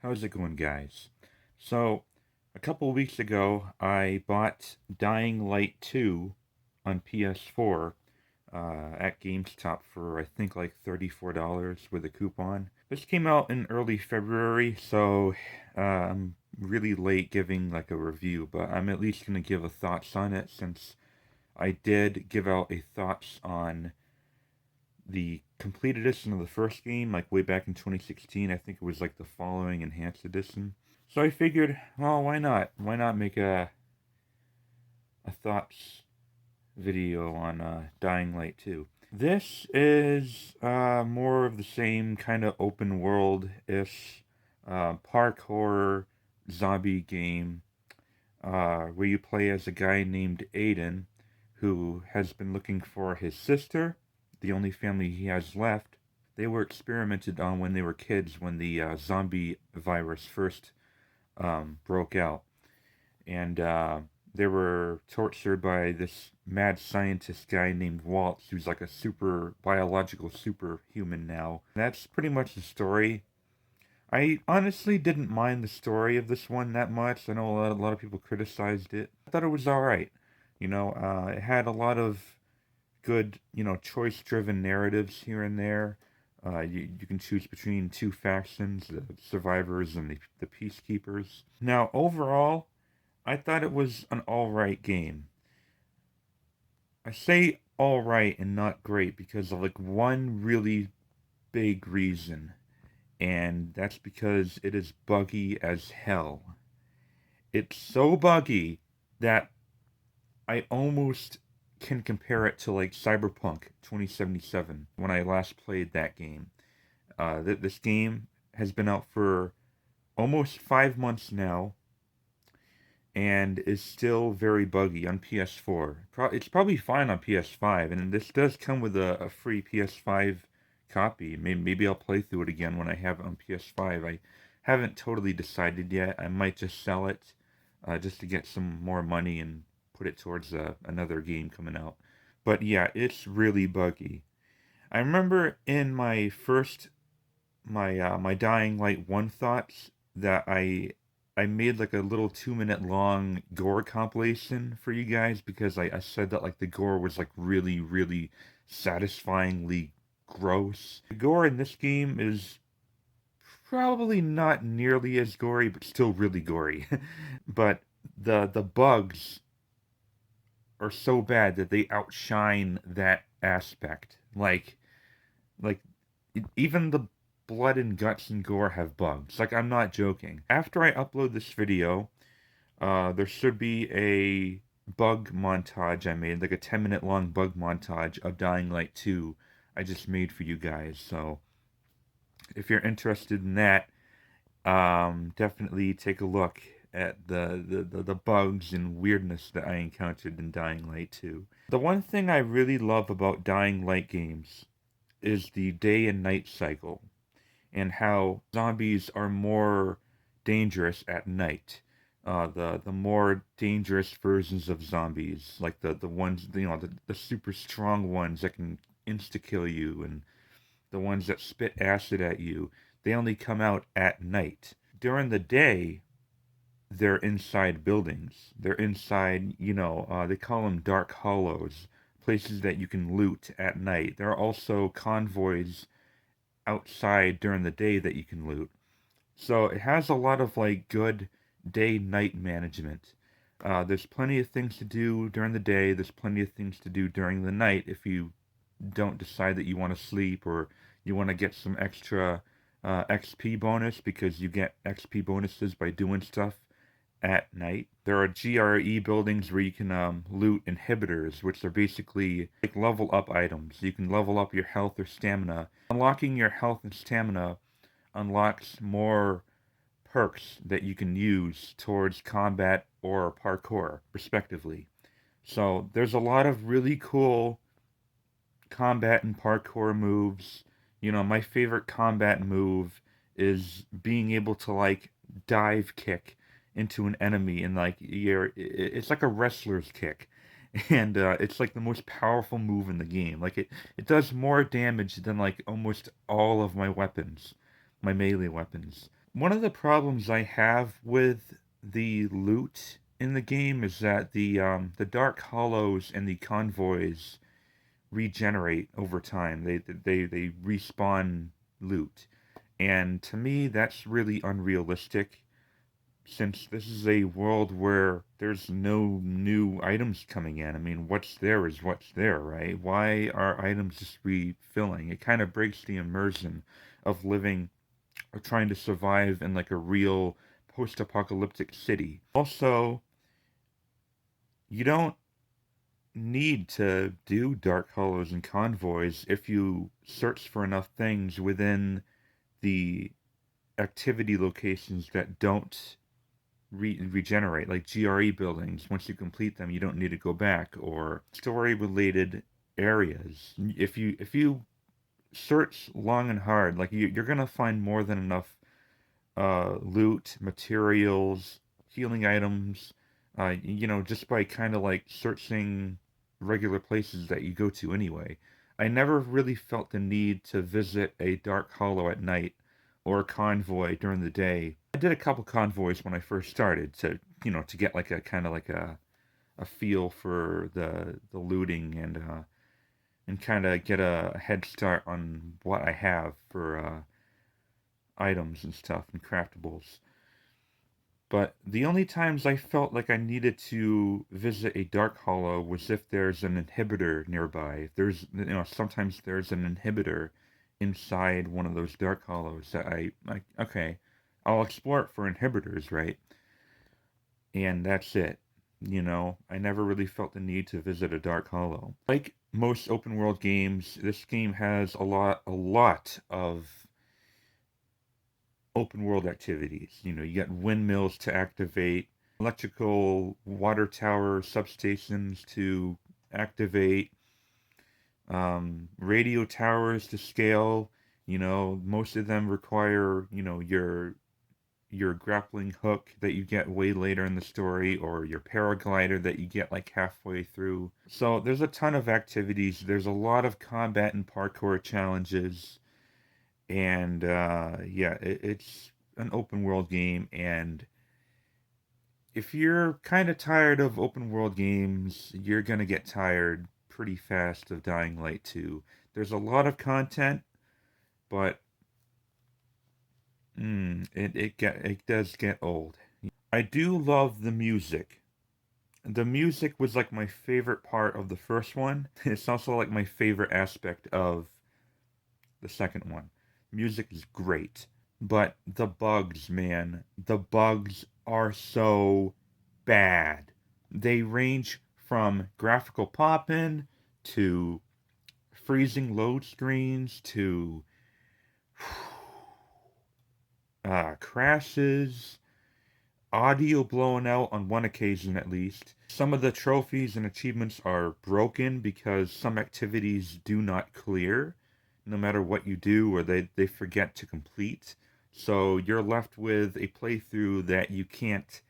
How's it going, guys? So, a couple weeks ago, I bought Dying Light 2 on PS4 at GameStop for I think like $34 with a coupon. This came out in early February, so I'm really late giving like a review, but I'm at least gonna give a thoughts on it since I did give out a thoughts on the complete edition of the first game, like way back in 2016. I think it was like the following enhanced edition. So I figured, well, why not? Why not make a thoughts video on Dying Light 2? This is more of the same kind of open world-ish parkour zombie game where you play as a guy named Aiden who has been looking for his sister, the only family he has left. They were experimented on when they were kids when the zombie virus first broke out. And they were tortured by this mad scientist guy named Waltz, who's like a super biological superhuman now. That's pretty much the story. I honestly didn't mind the story of this one that much. I know a lot of people criticized it. I thought it was alright. It had a lot of good, choice-driven narratives here and there. You can choose between two factions, the survivors and the peacekeepers. Now, overall, I thought it was an alright game. I say alright and not great because of like one really big reason, and that's because it is buggy as hell. It's so buggy that I almost can compare it to like Cyberpunk 2077 when I last played that game. This game has been out for almost 5 months now and is still very buggy on PS4. It's probably fine on PS5, and this does come with a free PS5 copy. Maybe I'll play through it again when I have it on PS5. I haven't totally decided yet. I might just sell it just to get some more money and put it towards another game coming out. But yeah, it's really buggy. I remember in my Dying Light 1 thoughts that I made like a little 2 minute long gore compilation for you guys because I said that like the gore was like really, really satisfyingly gross. The gore in this game is probably not nearly as gory, but still really gory. But the bugs are so bad that they outshine that aspect. Like even the blood and guts and gore have bugs. Like, I'm not joking. After I upload this video, there should be a bug montage I made, like a 10-minute long bug montage of Dying Light 2 I just made for you guys. So if you're interested in that, definitely take a look at the bugs and weirdness that I encountered in Dying Light 2. The one thing I really love about Dying Light games is the day and night cycle and how zombies are more dangerous at night. The more dangerous versions of zombies, like the ones, the super strong ones that can insta kill you, and the ones that spit acid at you, they only come out at night. During the day, they're inside buildings. They're inside, they call them dark hollows, places that you can loot at night. There are also convoys outside during the day that you can loot. So it has a lot of like good day-night management. There's plenty of things to do during the day. There's plenty of things to do during the night if you don't decide that you want to sleep or you want to get some extra XP bonus because you get XP bonuses by doing stuff at night. There are GRE buildings where you can loot inhibitors, which are basically like level up items. You can level up your health or stamina. Unlocking your health and stamina unlocks more perks that you can use towards combat or parkour, respectively. So there's a lot of really cool combat and parkour moves. My favorite combat move is being able to like dive kick into an enemy and like it's like a wrestler's kick. And it's like the most powerful move in the game. Like it does more damage than like almost all of my weapons, my melee weapons. One of the problems I have with the loot in the game is that the Dark Hollows and the convoys regenerate over time. They respawn loot. And to me, that's really unrealistic since this is a world where there's no new items coming in. I mean, what's there is what's there, right? Why are items just refilling? It kind of breaks the immersion of living or trying to survive in like a real post-apocalyptic city. Also, you don't need to do dark hollows and convoys if you search for enough things within the activity locations that don't regenerate, like GRE buildings. Once you complete them, you don't need to go back, or story-related areas. If you search long and hard, like you're gonna find more than enough loot, materials, healing items, just by kind of like searching regular places that you go to anyway. I never really felt the need to visit a dark hollow at night or a convoy during the day. I did a couple convoys when I first started to get like a kind of like a feel for the looting and kind of get a head start on what I have for items and stuff and craftables. But the only times I felt like I needed to visit a dark hollow was if there's an inhibitor nearby. If sometimes there's an inhibitor inside one of those dark hollows that okay, I'll explore it for inhibitors, right? And that's it. I never really felt the need to visit a dark hollow. Like most open world games, this game has a lot of open world activities. You got windmills to activate, electrical water tower substations to activate, radio towers to scale. Most of them require, your grappling hook that you get way later in the story, or your paraglider that you get like halfway through. So there's a ton of activities. There's a lot of combat and parkour challenges. And yeah, it's an open world game. And if you're kind of tired of open world games, you're going to get tired pretty fast of Dying Light 2. There's a lot of content, but it does get old. I do love the music. The music was like my favorite part of the first one. It's also like my favorite aspect of the second one. Music is great. But the bugs, man, the bugs are so bad. They range from graphical pop-in to freezing load screens to crashes, audio blown out on one occasion at least. Some of the trophies and achievements are broken because some activities do not clear, no matter what you do, or they forget to complete. So you're left with a playthrough that you can't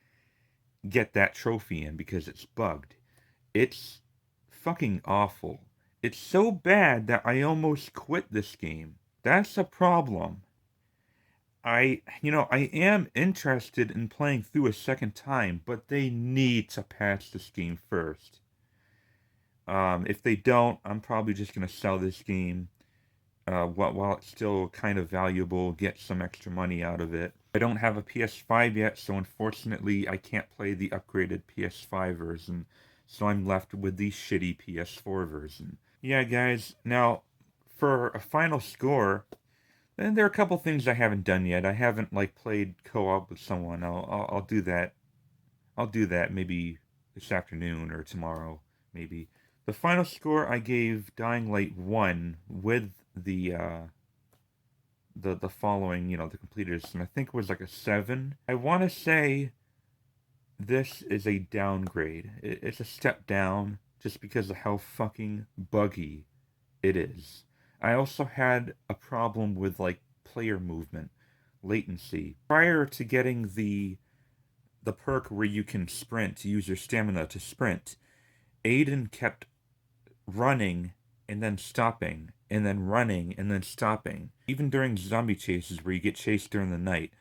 get that trophy in because it's bugged. It's fucking awful. It's so bad that I almost quit this game. That's a problem. I am interested in playing through a second time, but they need to patch this game first. If they don't, I'm probably just gonna sell this game while it's still kind of valuable, get some extra money out of it. I don't have a PS5 yet, so unfortunately I can't play the upgraded PS5 version, so I'm left with the shitty PS4 version. Yeah, guys, now for a final score, and there are a couple things I haven't done yet. I haven't like played co-op with someone. I'll do that. I'll do that maybe this afternoon or tomorrow, maybe. The final score I gave Dying Light 1 with the following, the completed edition. I think it was like a 7. I want to say this is a downgrade. It's a step down just because of how fucking buggy it is. I also had a problem with like player movement, latency. Prior to getting the perk where you can sprint, use your stamina to sprint, Aiden kept running and then stopping, and then running and then stopping. Even during zombie chases where you get chased during the night,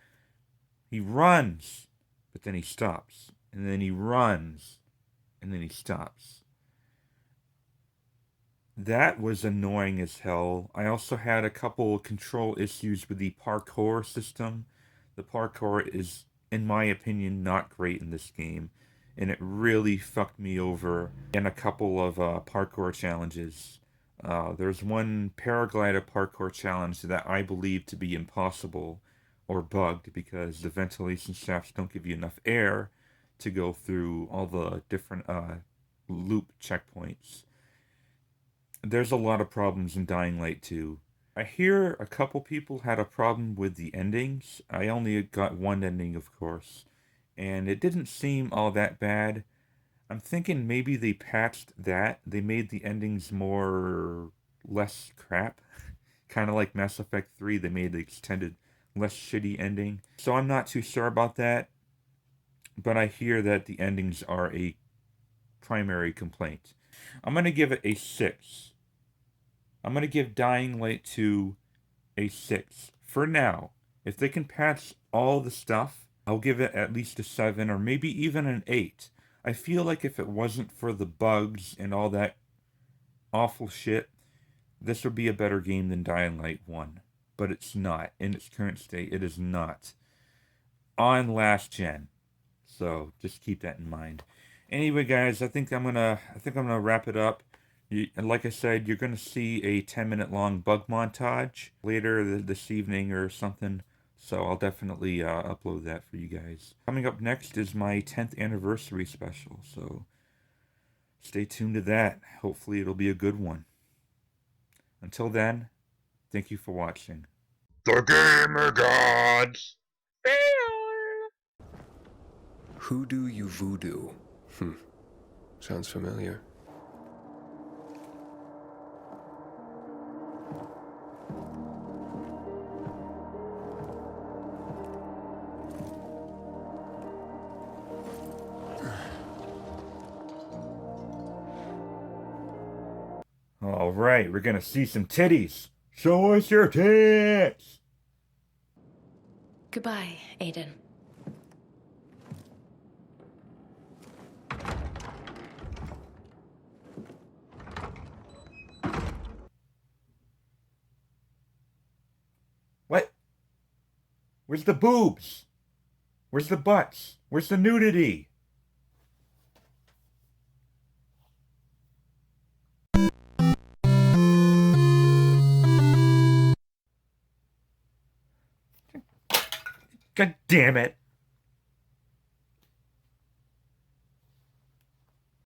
He runs, but then he stops. And then he runs, and then he stops. That was annoying as hell. I also had a couple control issues with the parkour system. The parkour is, in my opinion, not great in this game, and it really fucked me over in a couple of parkour challenges. There's one paraglider parkour challenge that I believe to be impossible or bugged because the ventilation shafts don't give you enough air to go through all the different loop checkpoints. There's a lot of problems in Dying Light 2. I hear a couple people had a problem with the endings. I only got one ending, of course, and it didn't seem all that bad. I'm thinking maybe they patched that. They made the endings less crap. Kind of like Mass Effect 3, they made the extended, less shitty ending. So I'm not too sure about that, but I hear that the endings are a primary complaint. I'm going to give it a 6. I'm going to give Dying Light 2 a 6. For now. If they can patch all the stuff, I'll give it at least a 7 or maybe even an 8. I feel like if it wasn't for the bugs and all that awful shit, this would be a better game than Dying Light 1. But it's not. In its current state, it is not. On last gen. So just keep that in mind. Anyway, guys, I think I'm gonna wrap it up. And like I said, you're gonna see a 10-minute long bug montage later this evening or something. So I'll definitely upload that for you guys. Coming up next is my 10th anniversary special. So stay tuned to that. Hopefully it'll be a good one. Until then, thank you for watching. The Gamer Gods! Who do you voodoo? Sounds familiar. All right, we're gonna see some titties. Show us your tits! Goodbye, Aiden. What? Where's the boobs? Where's the butts? Where's the nudity? God damn it.